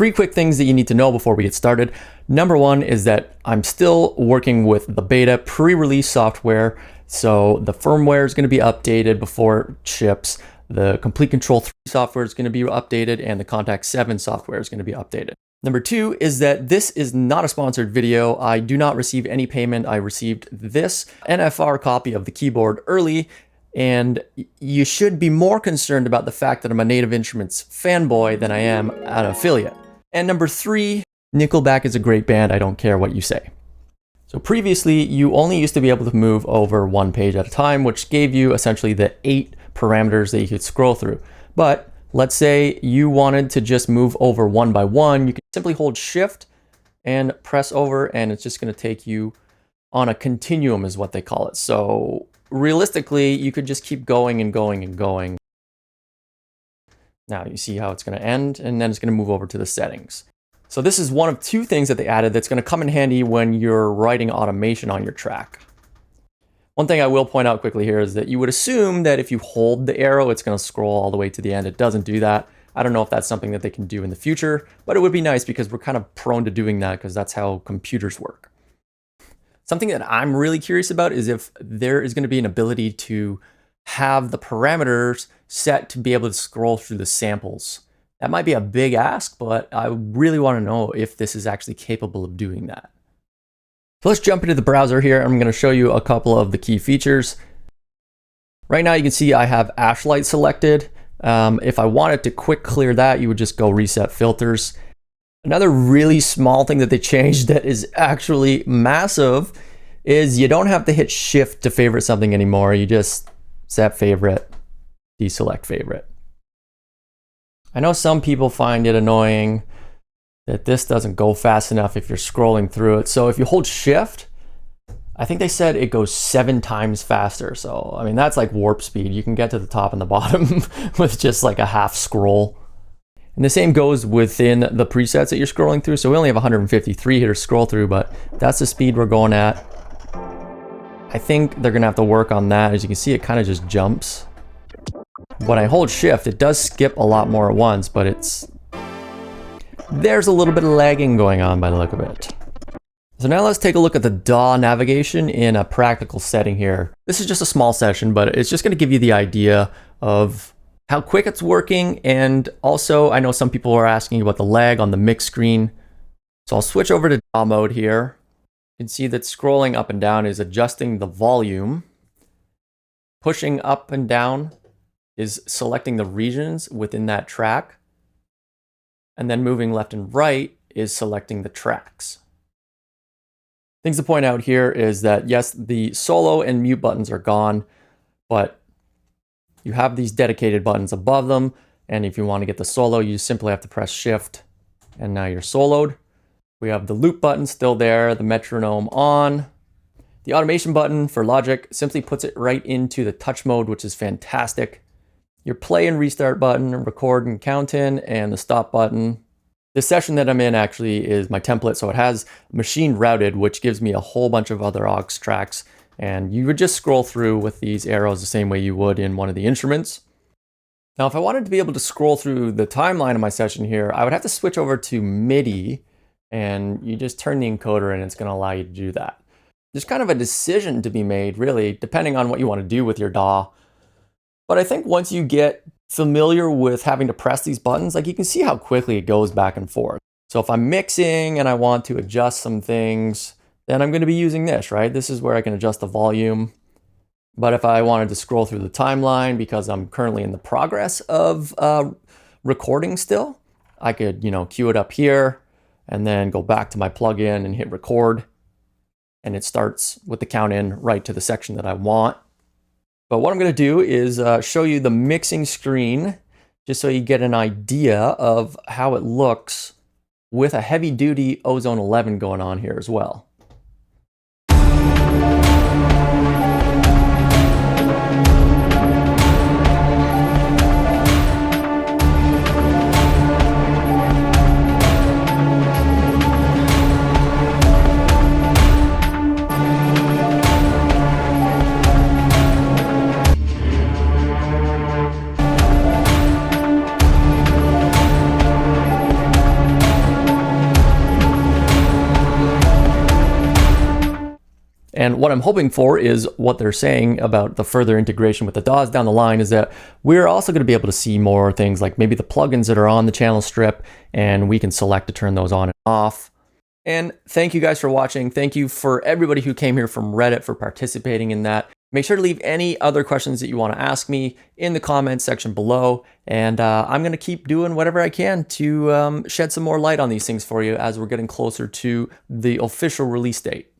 Three quick things that you need to know before we get started. Number one is that I'm still working with the beta pre-release software. So the firmware is going to be updated before it ships. The Complete Control 3 software is going to be updated, and the Contact 7 software is going to be updated. Number two is that this is not a sponsored video. I do not receive any payment. I received this NFR copy of the keyboard early, and you should be more concerned about the fact that I'm a Native Instruments fanboy than I am an affiliate. And number three, Nickelback is a great band. I don't care what you say. So previously, you only used to be able to move over one page at a time, which gave you essentially the 8 parameters that you could scroll through. But let's say you wanted to just move over one by one, you can simply hold Shift and press over, and it's just going to take you on a continuum is what they call it. So realistically, you could just keep going and going and going. Now you see how it's going to end, and then it's going to move over to the settings. So this is one of two things that they added that's going to come in handy when you're writing automation on your track. One thing I will point out quickly here is that you would assume that if you hold the arrow, it's going to scroll all the way to the end. It doesn't do that. I don't know if that's something that they can do in the future, but it would be nice because we're kind of prone to doing that because that's how computers work. Something that I'm really curious about is if there is going to be an ability to have the parameters set to be able to scroll through the samples. That might be a big ask, but I really want to know if this is actually capable of doing that. So let's jump into the browser here. I'm going to show you a couple of the key features. Right now you can see I have Ashlight selected. If I wanted to quick clear that, you would just go reset filters. Another really small thing that they changed that is actually massive is you don't have to hit Shift to favorite something anymore. You just set favorite, deselect favorite. I know some people find it annoying that this doesn't go fast enough if you're scrolling through it. So if you hold Shift, I think they said it goes 7 times faster. So, I mean, that's like warp speed. You can get to the top and the bottom with just like a half scroll. And the same goes within the presets that you're scrolling through. So we only have 153 here to scroll through, but that's the speed we're going at. I think they're gonna have to work on that. As you can see, it kind of just jumps. When I hold Shift, it does skip a lot more at once, but there's a little bit of lagging going on by the look of it. So now let's take a look at the DAW Navigation in a practical setting here. This is just a small session, but it's just going to give you the idea of how quick it's working. And also, I know some people are asking about the lag on the mix screen. So I'll switch over to DAW mode here. You can see that scrolling up and down is adjusting the volume. Pushing up and down is selecting the regions within that track. And then moving left and right is selecting the tracks. Things to point out here is that yes, the solo and mute buttons are gone, but you have these dedicated buttons above them. And if you want to get the solo, you simply have to press Shift, and now you're soloed. We have the loop button still there, the metronome on. The automation button for Logic simply puts it right into the touch mode, which is fantastic. Your play and restart button, record and count in, and the stop button. The session that I'm in actually is my template, so it has machine routed, which gives me a whole bunch of other aux tracks. And you would just scroll through with these arrows the same way you would in one of the instruments. Now, if I wanted to be able to scroll through the timeline of my session here, I would have to switch over to MIDI, and you just turn the encoder and it's going to allow you to do that. There's kind of a decision to be made, really, depending on what you want to do with your DAW. But I think once you get familiar with having to press these buttons, like you can see how quickly it goes back and forth. So if I'm mixing and I want to adjust some things, then I'm going to be using this, right? This is where I can adjust the volume. But if I wanted to scroll through the timeline because I'm currently in the progress of recording still, I could, cue it up here and then go back to my plugin and hit record. And it starts with the count in right to the section that I want. But what I'm going to do is show you the mixing screen just so you get an idea of how it looks with a heavy duty Ozone 11 going on here as well. And what I'm hoping for is what they're saying about the further integration with the DAWs down the line is that we're also going to be able to see more things like maybe the plugins that are on the channel strip, and we can select to turn those on and off. And thank you guys for watching. Thank you for everybody who came here from Reddit for participating in that. Make sure to leave any other questions that you want to ask me in the comments section below. And I'm going to keep doing whatever I can to shed some more light on these things for you as we're getting closer to the official release date.